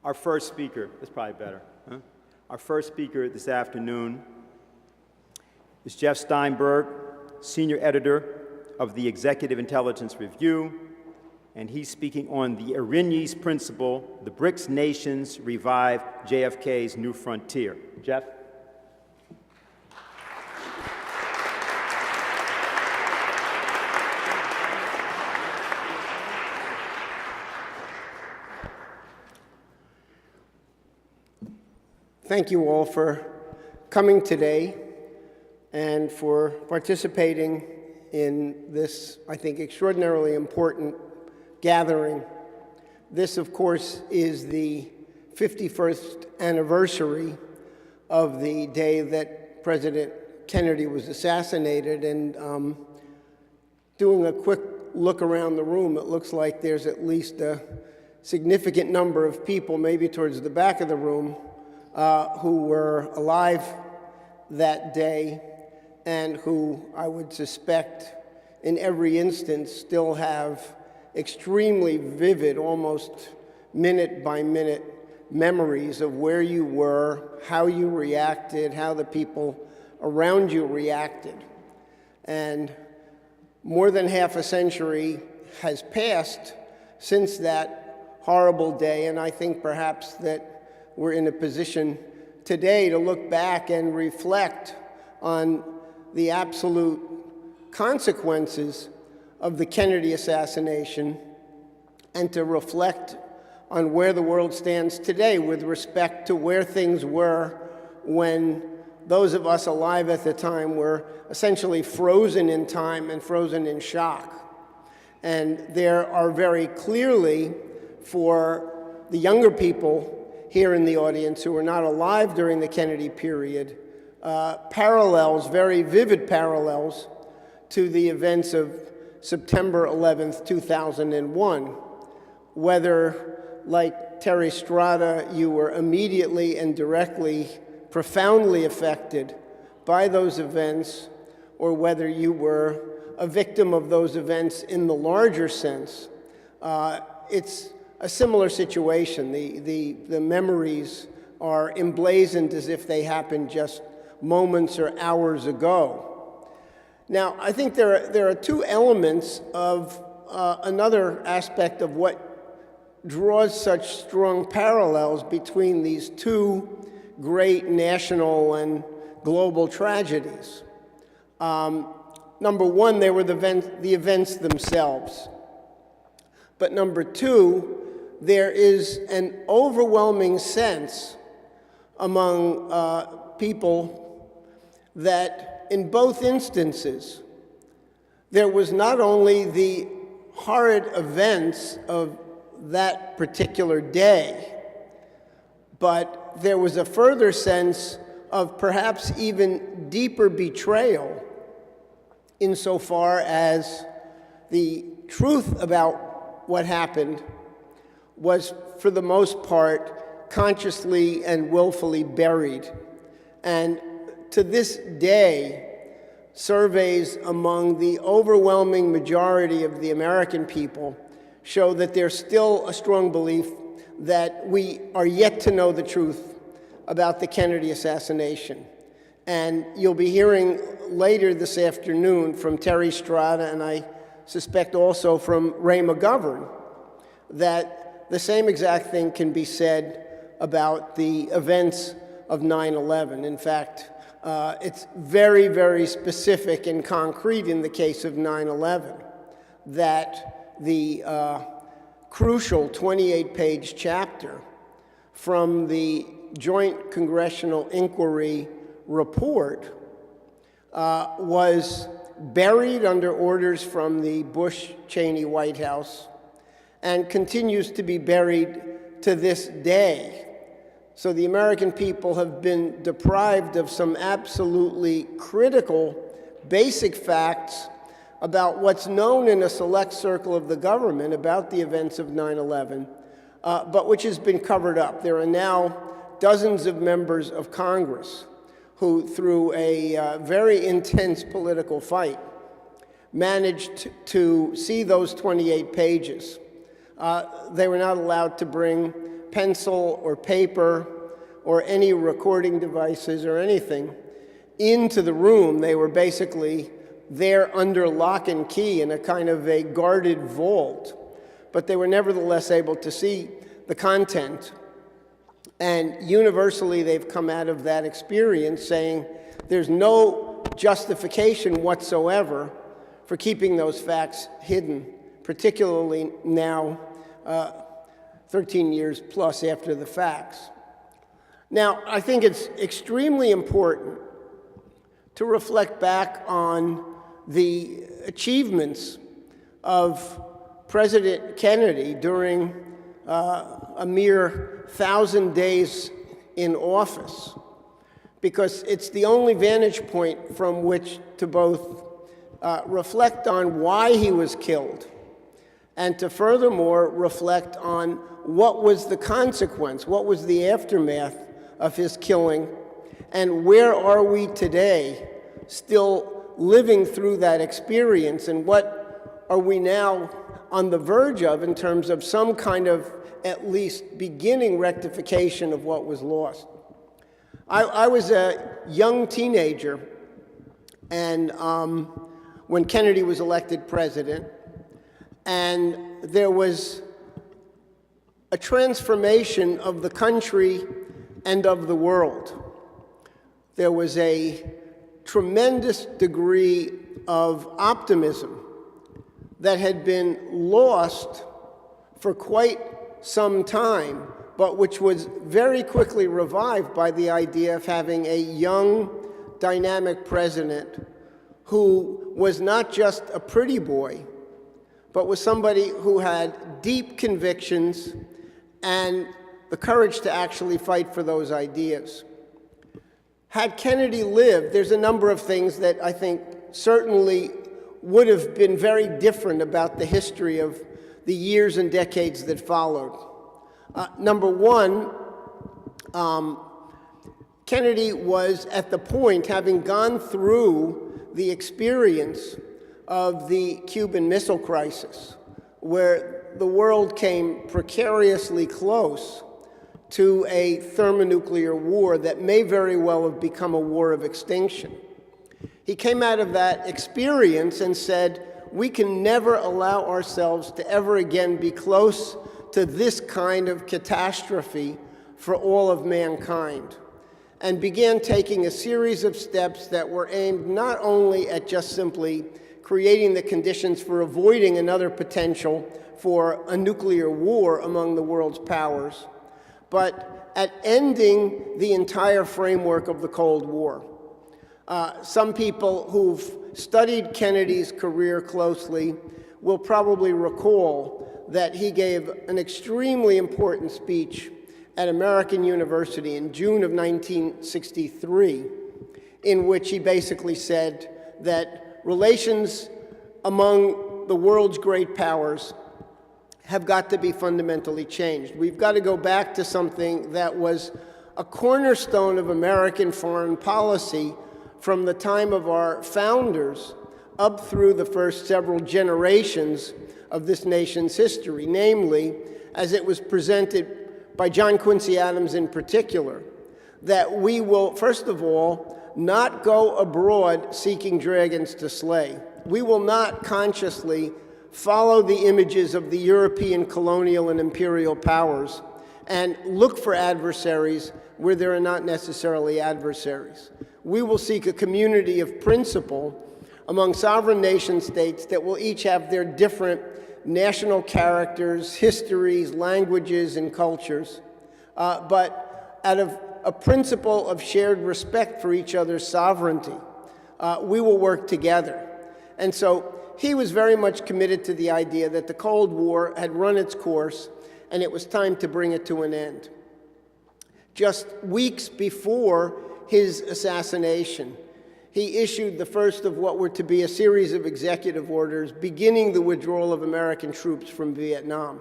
Our first speaker, that's probably better, huh? Our first speaker this afternoon is Jeff Steinberg, Senior Editor of the Executive Intelligence Review, and he's speaking on the Erinyes principle, the BRICS nations revive JFK's new frontier. Jeff? Thank you all for coming today and for participating in this, I think, extraordinarily important gathering. This, of course, is the 51st anniversary of the day that President Kennedy was assassinated, and doing a quick look around the room, it looks like there's at least a significant number of people, maybe towards the back of the room, who were alive that day and who I would suspect in every instance still have extremely vivid, almost minute-by-minute memories of where you were, how you reacted, how the people around you reacted. And more than half a century has passed since that horrible day, and I think perhaps that we're in a position today to look back and reflect on the absolute consequences of the Kennedy assassination and to reflect on where the world stands today with respect to where things were when those of us alive at the time were essentially frozen in time and frozen in shock. And there are very clearly, for the younger people here in the audience who were not alive during the Kennedy period, parallels, very vivid parallels, to the events of September 11th, 2001. Whether, like Terry Strada, you were immediately and directly, profoundly affected by those events, or whether you were a victim of those events in the larger sense, it's a similar situation. The memories are emblazoned as if they happened just moments or hours ago. Now, I think there are two elements of another aspect of what draws such strong parallels between these two great national and global tragedies. Number one, they were the events themselves. But number two, there is an overwhelming sense among people that in both instances, there was not only the horrid events of that particular day, but there was a further sense of perhaps even deeper betrayal insofar as the truth about what happened was, for the most part, consciously and willfully buried. And to this day, surveys among the overwhelming majority of the American people show that there's still a strong belief that we are yet to know the truth about the Kennedy assassination. And you'll be hearing later this afternoon from Terry Strada, and I suspect also from Ray McGovern, that the same exact thing can be said about the events of 9/11. In fact, it's very, very specific and concrete in the case of 9/11 that the crucial 28-page chapter from the Joint Congressional Inquiry report was buried under orders from the Bush-Cheney White House and continues to be buried to this day. So the American people have been deprived of some absolutely critical, basic facts about what's known in a select circle of the government about the events of 9/11, but which has been covered up. There are now dozens of members of Congress who, through a very intense political fight, managed to see those 28 pages. They were not allowed to bring pencil or paper or any recording devices or anything into the room. They were basically there under lock and key in a kind of a guarded vault, but they were nevertheless able to see the content. And universally, they've come out of that experience saying there's no justification whatsoever for keeping those facts hidden, particularly now, 13 years plus after the facts. Now, I think it's extremely important to reflect back on the achievements of President Kennedy during a mere 1,000 days in office, because it's the only vantage point from which to both reflect on why he was killed and to furthermore reflect on what was the consequence, what was the aftermath of his killing, and where are we today still living through that experience, and what are we now on the verge of in terms of some kind of at least beginning rectification of what was lost. I was a young teenager and when Kennedy was elected president, and there was a transformation of the country and of the world. There was a tremendous degree of optimism that had been lost for quite some time, but which was very quickly revived by the idea of having a young, dynamic president who was not just a pretty boy, but was somebody who had deep convictions and the courage to actually fight for those ideas. Had Kennedy lived, there's a number of things that I think certainly would have been very different about the history of the years and decades that followed. Number one, Kennedy was at the point, having gone through the experience of the Cuban Missile Crisis, where the world came precariously close to a thermonuclear war that may very well have become a war of extinction. He came out of that experience and said, we can never allow ourselves to ever again be close to this kind of catastrophe for all of mankind, and began taking a series of steps that were aimed not only at just simply creating the conditions for avoiding another potential for a nuclear war among the world's powers, but at ending the entire framework of the Cold War. Some people who've studied Kennedy's career closely will probably recall that he gave an extremely important speech at American University in June of 1963, in which he basically said that relations among the world's great powers have got to be fundamentally changed. We've got to go back to something that was a cornerstone of American foreign policy from the time of our founders up through the first several generations of this nation's history, namely, as it was presented by John Quincy Adams in particular, that we will, first of all, not go abroad seeking dragons to slay. We will not consciously follow the images of the European colonial and imperial powers and look for adversaries where there are not necessarily adversaries. We will seek a community of principle among sovereign nation states that will each have their different national characters, histories, languages, and cultures, but out of a principle of shared respect for each other's sovereignty, we will work together. And so he was very much committed to the idea that the Cold War had run its course and it was time to bring it to an end. Just weeks before his assassination, he issued the first of what were to be a series of executive orders beginning the withdrawal of American troops from Vietnam.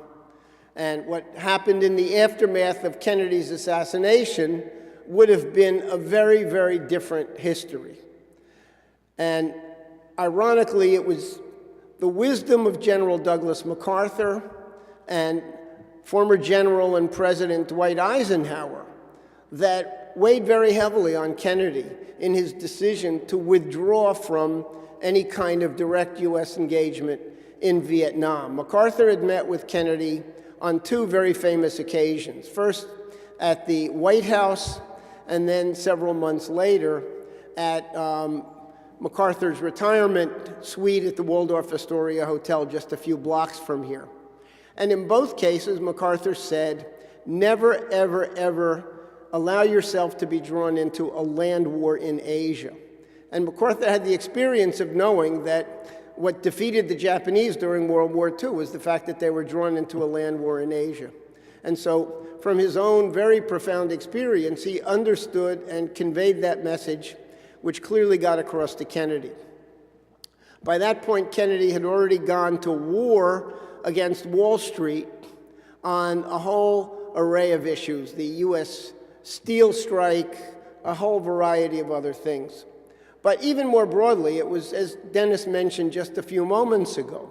And what happened in the aftermath of Kennedy's assassination would have been a very, very different history. And ironically, it was the wisdom of General Douglas MacArthur and former General and President Dwight Eisenhower that weighed very heavily on Kennedy in his decision to withdraw from any kind of direct U.S. engagement in Vietnam. MacArthur had met with Kennedy on two very famous occasions. First, at the White House, and then several months later at MacArthur's retirement suite at the Waldorf Astoria Hotel just a few blocks from here. And in both cases, MacArthur said, never, ever, ever allow yourself to be drawn into a land war in Asia. And MacArthur had the experience of knowing that what defeated the Japanese during World War II was the fact that they were drawn into a land war in Asia. And so, from his own very profound experience, he understood and conveyed that message, which clearly got across to Kennedy. By that point, Kennedy had already gone to war against Wall Street on a whole array of issues, the U.S. steel strike, a whole variety of other things. But even more broadly, it was, as Dennis mentioned just a few moments ago,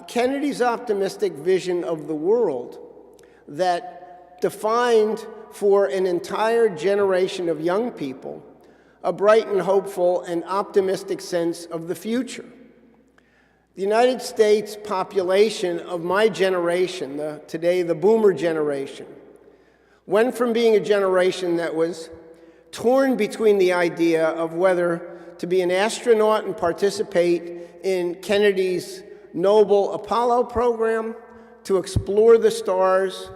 Kennedy's optimistic vision of the world that defined for an entire generation of young people a bright and hopeful and optimistic sense of the future. The United States population of my generation, today the boomer generation, went from being a generation that was torn between the idea of whether to be an astronaut and participate in Kennedy's noble Apollo program, to explore the stars,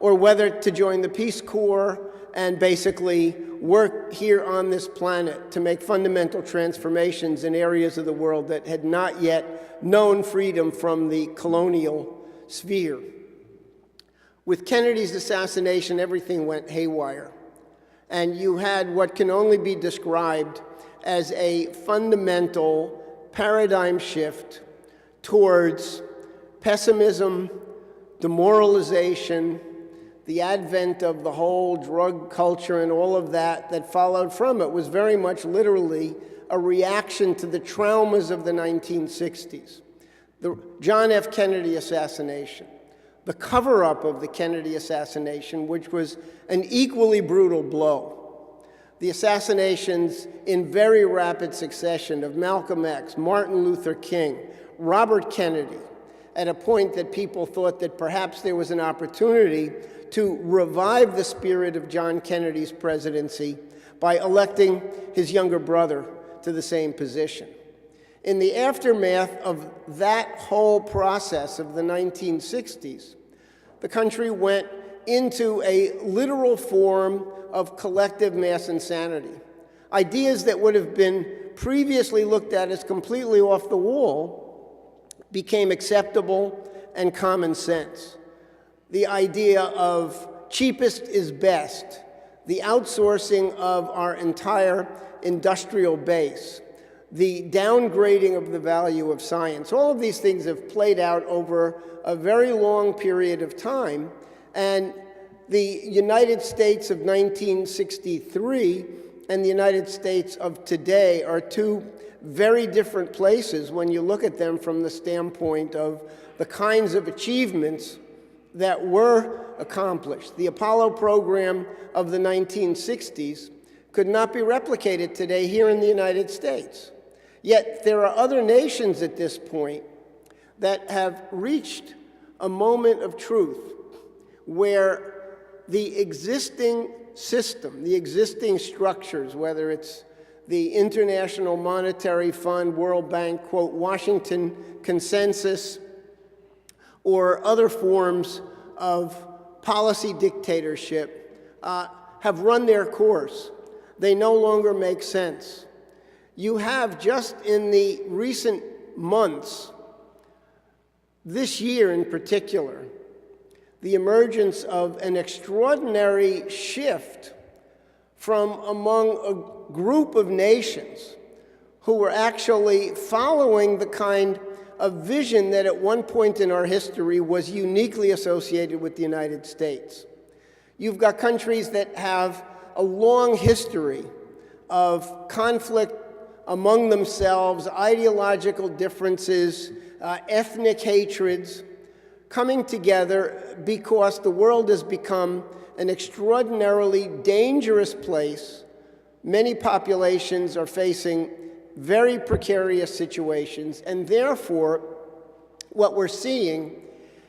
or whether to join the Peace Corps and basically work here on this planet to make fundamental transformations in areas of the world that had not yet known freedom from the colonial sphere. With Kennedy's assassination, everything went haywire. And you had what can only be described as a fundamental paradigm shift towards pessimism, demoralization, the advent of the whole drug culture and all of that followed from it was very much literally a reaction to the traumas of the 1960s. The John F. Kennedy assassination, the cover-up of the Kennedy assassination, which was an equally brutal blow. The assassinations in very rapid succession of Malcolm X, Martin Luther King, Robert Kennedy, at a point that people thought that perhaps there was an opportunity to revive the spirit of John Kennedy's presidency by electing his younger brother to the same position. In the aftermath of that whole process of the 1960s, the country went into a literal form of collective mass insanity. Ideas that would have been previously looked at as completely off the wall became acceptable and common sense. The idea of cheapest is best, the outsourcing of our entire industrial base, the downgrading of the value of science, all of these things have played out over a very long period of time, and the United States of 1963 and the United States of today are two very different places when you look at them from the standpoint of the kinds of achievements that were accomplished. The Apollo program of the 1960s could not be replicated today here in the United States. Yet there are other nations at this point that have reached a moment of truth where the existing system, the existing structures, whether it's the International Monetary Fund, World Bank, quote, Washington Consensus, or other forms of policy dictatorship, have run their course. They no longer make sense. You have just in the recent months, this year in particular, the emergence of an extraordinary shift from among a group of nations who were actually following the kind of vision that at one point in our history was uniquely associated with the United States. You've got countries that have a long history of conflict among themselves, ideological differences, ethnic hatreds, coming together because the world has become an extraordinarily dangerous place. Many populations are facing very precarious situations, and therefore, what we're seeing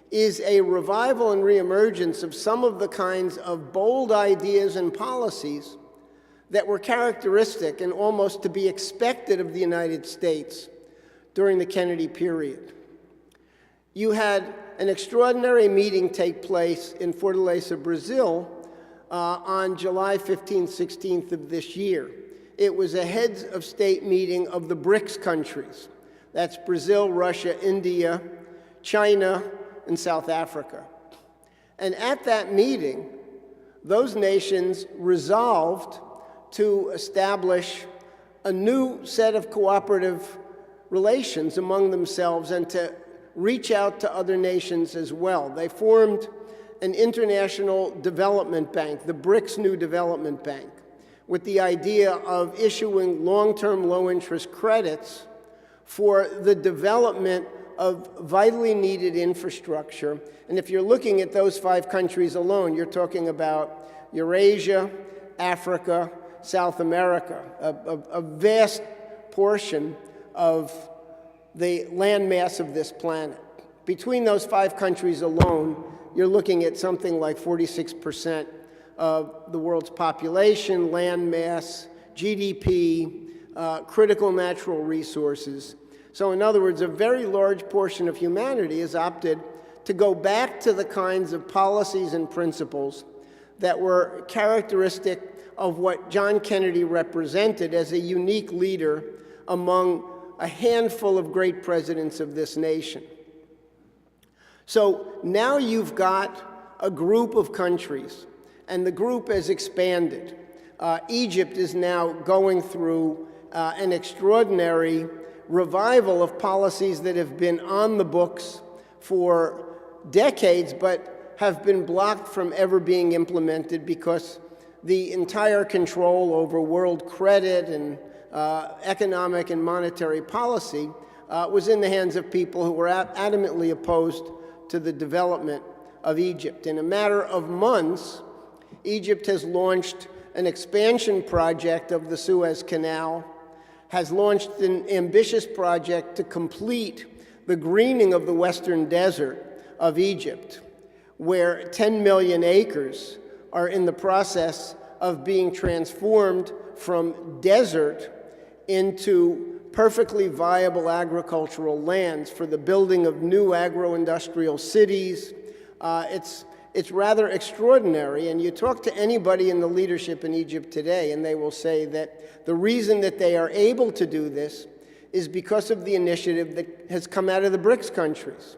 is a revival and reemergence of some of the kinds of bold ideas and policies that were characteristic and almost to be expected of the United States during the Kennedy period. You had an extraordinary meeting take place in Fortaleza, Brazil, on July 15th, 16th of this year. It was a heads of state meeting of the BRICS countries. That's Brazil, Russia, India, China, and South Africa. And at that meeting, those nations resolved to establish a new set of cooperative relations among themselves and to reach out to other nations as well. They formed an international development bank, the BRICS New Development Bank, with the idea of issuing long-term low-interest credits for the development of vitally needed infrastructure. And if you're looking at those 5 countries alone, you're talking about Eurasia, Africa, South America, a vast portion of the landmass of this planet. Between those 5 countries alone, you're looking at something like 46% of the world's population, land mass, GDP, critical natural resources. So in other words, a very large portion of humanity has opted to go back to the kinds of policies and principles that were characteristic of what John Kennedy represented as a unique leader among a handful of great presidents of this nation. So now you've got a group of countries, and the group has expanded. Egypt is now going through an extraordinary revival of policies that have been on the books for decades, but have been blocked from ever being implemented because the entire control over world credit and economic and monetary policy was in the hands of people who were adamantly opposed to the development of Egypt. In a matter of months, Egypt has launched an expansion project of the Suez Canal, has launched an ambitious project to complete the greening of the western desert of Egypt, where 10 million acres are in the process of being transformed from desert into perfectly viable agricultural lands for the building of new agro-industrial cities. It's rather extraordinary, and you talk to anybody in the leadership in Egypt today, and they will say that the reason that they are able to do this is because of the initiative that has come out of the BRICS countries.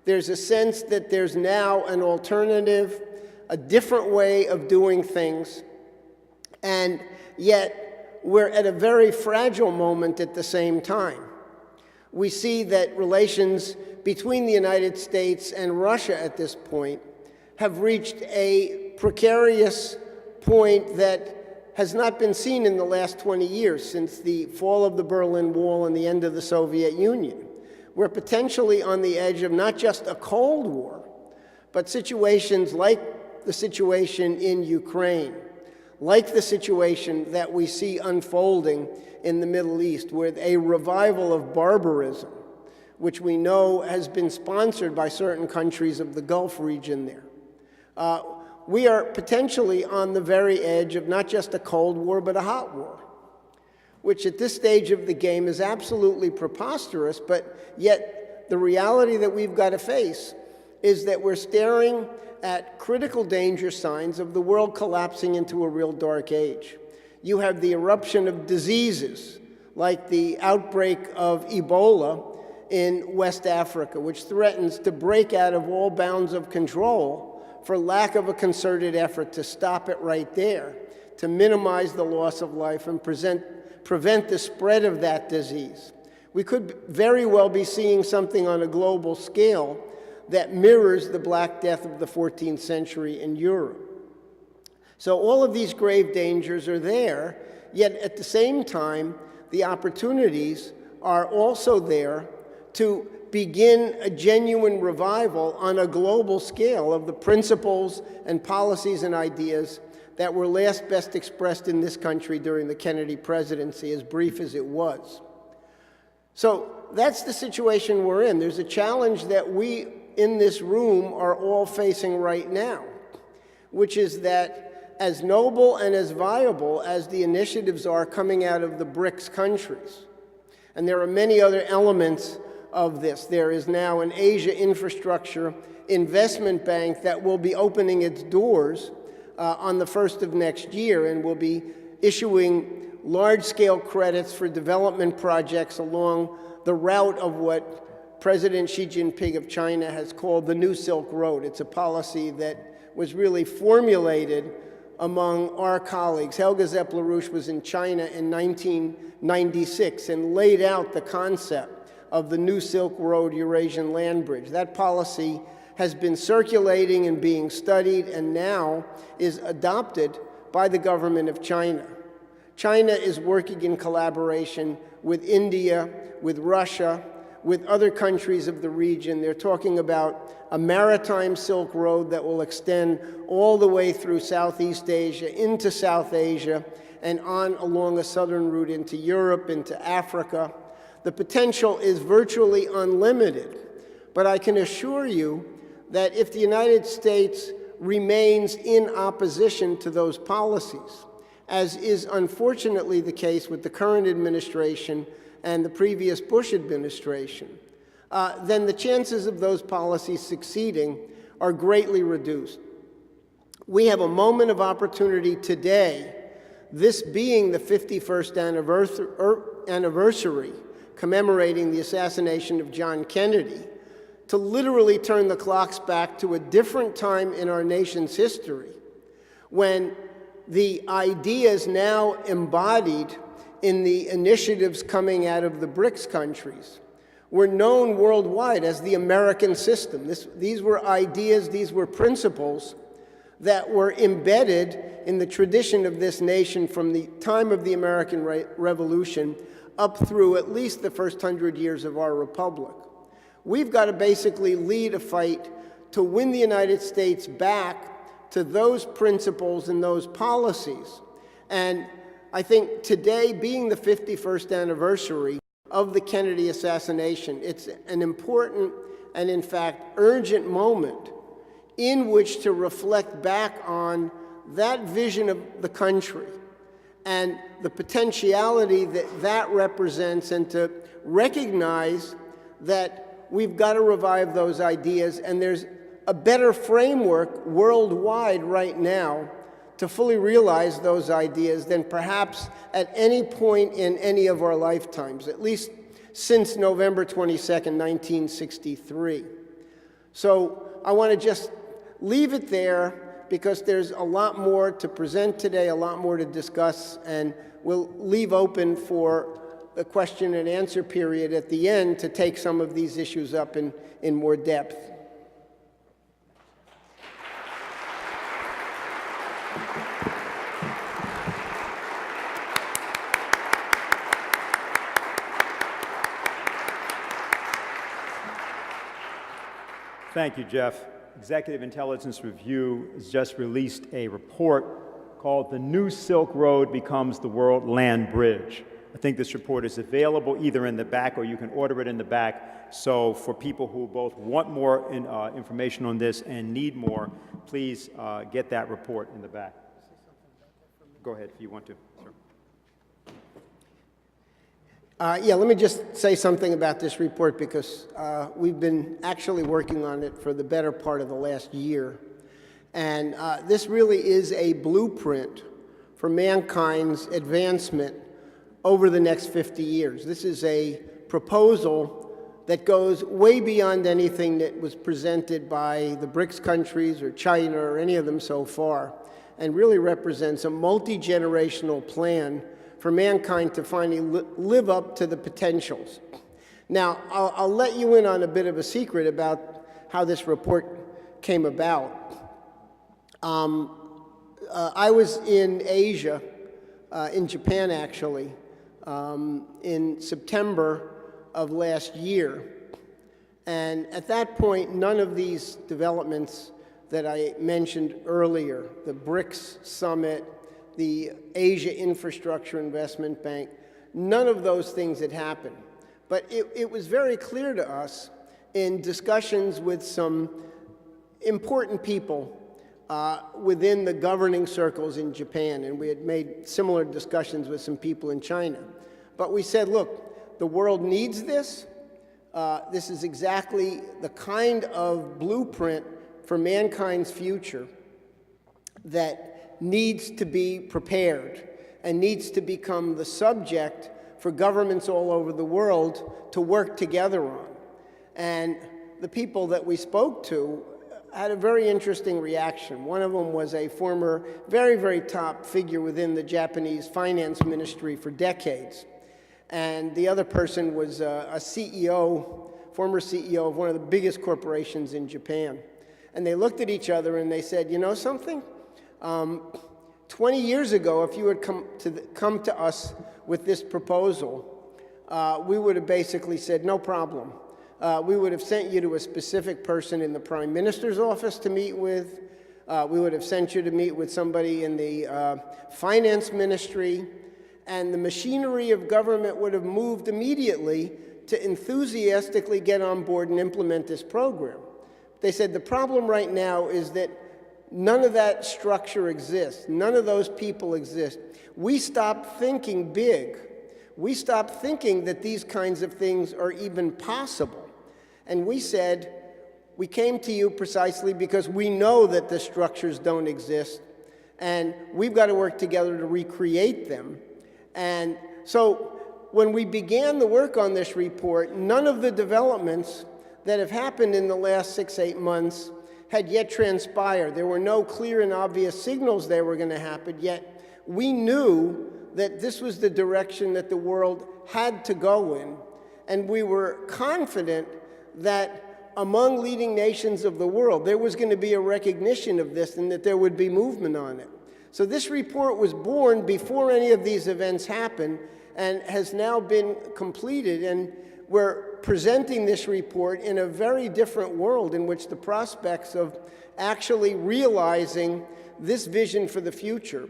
There's a sense that there's now an alternative, a different way of doing things, and yet we're at a very fragile moment at the same time. We see that relations between the United States and Russia at this point have reached a precarious point that has not been seen in the last 20 years since the fall of the Berlin Wall and the end of the Soviet Union. We're potentially on the edge of not just a Cold War, but situations like the situation in Ukraine, like the situation that we see unfolding in the Middle East with a revival of barbarism, which we know has been sponsored by certain countries of the Gulf region there. We are potentially on the very edge of not just a Cold War, but a hot war, which at this stage of the game is absolutely preposterous, but yet the reality that we've got to face is that we're staring at critical danger signs of the world collapsing into a real dark age. You have the eruption of diseases, like the outbreak of Ebola in West Africa, which threatens to break out of all bounds of control for lack of a concerted effort to stop it right there, to minimize the loss of life and prevent the spread of that disease. We could very well be seeing something on a global scale that mirrors the Black Death of the 14th century in Europe. So all of these grave dangers are there, yet at the same time, the opportunities are also there to begin a genuine revival on a global scale of the principles and policies and ideas that were last best expressed in this country during the Kennedy presidency, as brief as it was. So that's the situation we're in. There's a challenge that we in this room are all facing right now, which is that as noble and as viable as the initiatives are coming out of the BRICS countries, and there are many other elements of this. There is now an Asia Infrastructure Investment Bank that will be opening its doors on the 1st of next year and will be issuing large-scale credits for development projects along the route of what President Xi Jinping of China has called the New Silk Road. It's a policy that was really formulated among our colleagues. Helga Zepp-LaRouche was in China in 1996 and laid out the concept of the New Silk Road Eurasian Land Bridge. That policy has been circulating and being studied and now is adopted by the government of China. China is working in collaboration with India, with Russia, with other countries of the region. They're talking about a maritime Silk Road that will extend all the way through Southeast Asia, into South Asia, and on along a southern route into Europe, into Africa. The potential is virtually unlimited, but I can assure you that if the United States remains in opposition to those policies, as is unfortunately the case with the current administration and the previous Bush administration, then the chances of those policies succeeding are greatly reduced. We have a moment of opportunity today, this being the 51st anniversary commemorating the assassination of John Kennedy, to literally turn the clocks back to a different time in our nation's history, when the ideas now embodied in the initiatives coming out of the BRICS countries were known worldwide as the American system. These were ideas, these were principles that were embedded in the tradition of this nation from the time of the American Revolution up through at least the first 100 years of our republic. We've got to basically lead a fight to win the United States back to those principles and those policies. And I think today, being the 51st anniversary of the Kennedy assassination, it's an important and, in fact, urgent moment in which to reflect back on that vision of the country and the potentiality that that represents, and to recognize that we've got to revive those ideas, and there's a better framework worldwide right now to fully realize those ideas than perhaps at any point in any of our lifetimes, at least since November 22nd, 1963. So I want to just leave it there, because there's a lot more to present today, a lot more to discuss, and we'll leave open for a question and answer period at the end to take some of these issues up in more depth. Thank you, Jeff. Executive Intelligence Review has just released a report called "The New Silk Road Becomes the World Land Bridge." I think this report is available either in the back or you can order it in the back. So for people who both want more information on this and need more, please get that report in the back. Go ahead if you want to. Sure. Yeah, let me just say something about this report, because we've been actually working on it for the better part of the last year. And this really is a blueprint for mankind's advancement over the next 50 years. This is a proposal that goes way beyond anything that was presented by the BRICS countries or China or any of them so far, and really represents a multi-generational plan for mankind to finally live up to the potentials. Now, I'll let you in on a bit of a secret about how this report came about. I was in Asia, in Japan actually, in September of last year, And at that point, none of these developments that I mentioned earlier, the BRICS summit, the Asia Infrastructure Investment Bank, none of those things had happened. But it was very clear to us in discussions with some important people within the governing circles in Japan, and we had made similar discussions with some people in China. But we said, look, the world needs this. This is exactly the kind of blueprint for mankind's future that needs to be prepared and needs to become the subject for governments all over the world to work together on. And the people that we spoke to had a very interesting reaction. One of them was a former, very, very top figure within the Japanese finance ministry for decades. And the other person was a CEO, former CEO of one of the biggest corporations in Japan. And they looked at each other and they said, you know something? 20 years ago, if you had come to us with this proposal, we would have basically said, no problem. We would have sent you to a specific person in the Prime Minister's office to meet with. We would have sent you to meet with somebody in the finance ministry. And the machinery of government would have moved immediately to enthusiastically get on board and implement this program. They said the problem right now is that none of that structure exists. None of those people exist. We stopped thinking big. We stopped thinking that these kinds of things are even possible. And we said, we came to you precisely because we know that the structures don't exist, and we've got to work together to recreate them. And so when we began the work on this report, none of the developments that have happened in the last 6-8 months had yet transpired. There were no clear and obvious signals they were going to happen, yet we knew that this was the direction that the world had to go in. And we were confident that among leading nations of the world, there was going to be a recognition of this and that there would be movement on it. So this report was born before any of these events happened and has now been completed. And we're presenting this report in a very different world in which the prospects of actually realizing this vision for the future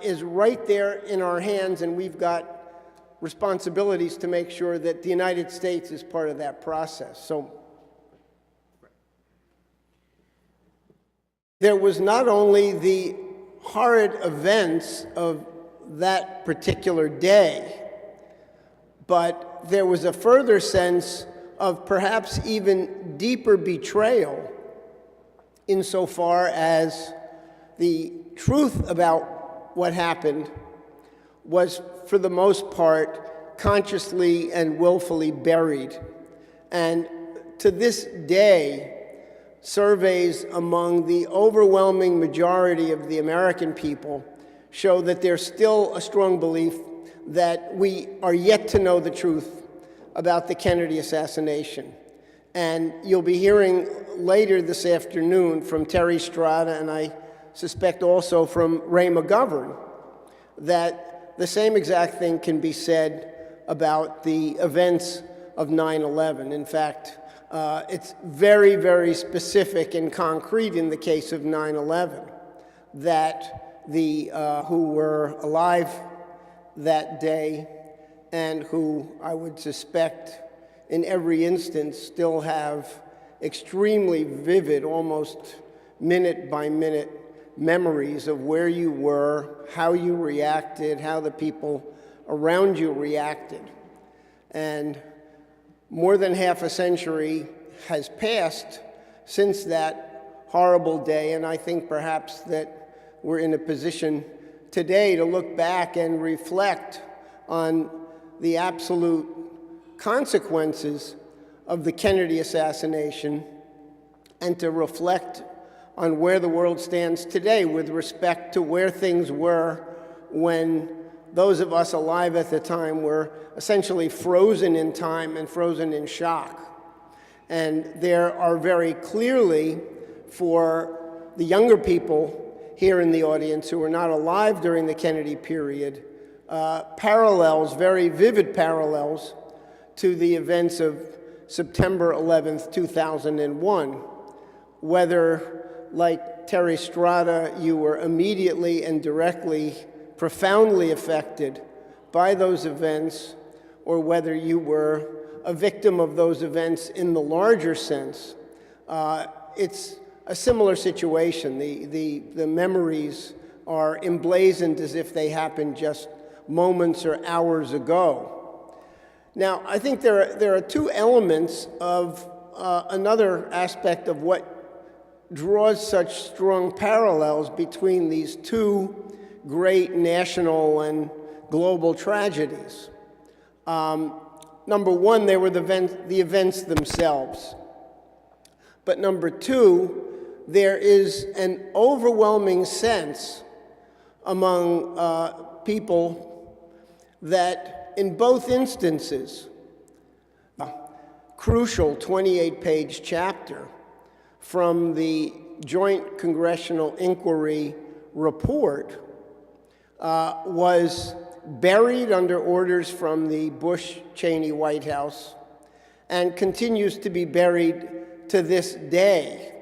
is right there in our hands, and we've got responsibilities to make sure that the United States is part of that process. So there was not only the horrid events of that particular day, but there was a further sense of perhaps even deeper betrayal insofar as the truth about what happened was, for the most part, consciously and willfully buried. And to this day, surveys among the overwhelming majority of the American people show that there's still a strong belief that we are yet to know the truth about the Kennedy assassination. And you'll be hearing later this afternoon from Terry Strada, and I suspect also from Ray McGovern, that the same exact thing can be said about the events of 9/11. In fact, it's very, very specific and concrete in the case of 9/11 that the who were alive that day and who I would suspect in every instance still have extremely vivid, almost minute-by-minute memories of where you were, how you reacted, how the people around you reacted. And more than half a century has passed since that horrible day, and I think perhaps that we're in a position today to look back and reflect on the absolute consequences of the Kennedy assassination and to reflect on where the world stands today with respect to where things were when those of us alive at the time were essentially frozen in time and frozen in shock. And there are very clearly, for the younger people here in the audience who were not alive during the Kennedy period, parallels, very vivid parallels, to the events of September 11th, 2001. Whether, like Terry Strada, you were immediately and directly, profoundly affected by those events, or whether you were a victim of those events in the larger sense, it's a similar situation. The memories are emblazoned as if they happened just moments or hours ago. Now, I think there are two elements of another aspect of what draws such strong parallels between these two great national and global tragedies. Number one, they were the events themselves. But number two, there is an overwhelming sense among people that in both instances, a crucial 28-page chapter from the Joint Congressional Inquiry report was buried under orders from the Bush-Cheney White House and continues to be buried to this day.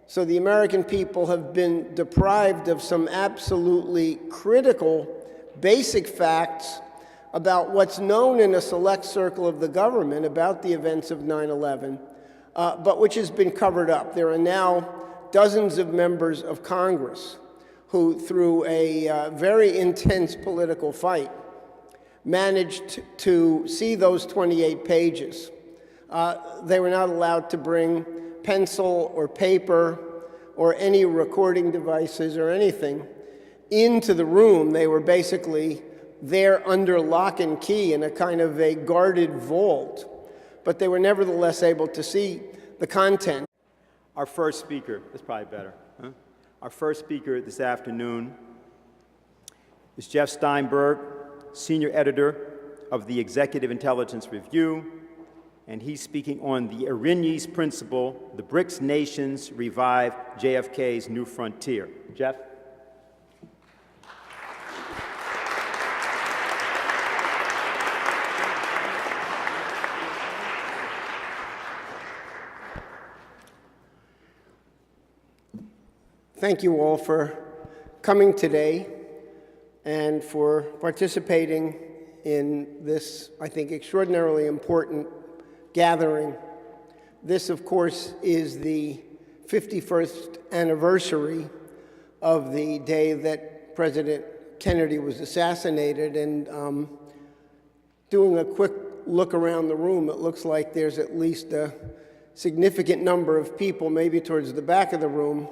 So the American people have been deprived of some absolutely critical, basic facts about what's known in a select circle of the government about the events of 9/11, but which has been covered up. There are now dozens of members of Congress who, through a very intense political fight, managed to see those 28 pages. They were not allowed to bring pencil or paper or any recording devices or anything into the room. They were basically there under lock and key in a kind of a guarded vault, but they were nevertheless able to see the content. Our first speaker, that's probably better, huh? Our first speaker this afternoon is Jeff Steinberg, senior editor of the Executive Intelligence Review, and he's speaking on the Erinyes principle, the BRICS nations revive JFK's new frontier. Jeff? Thank you all for coming today and for participating in this, I think, extraordinarily important gathering. This, of course, is the 51st anniversary of the day that President Kennedy was assassinated, and doing a quick look around the room, it looks like there's at least a significant number of people, maybe towards the back of the room,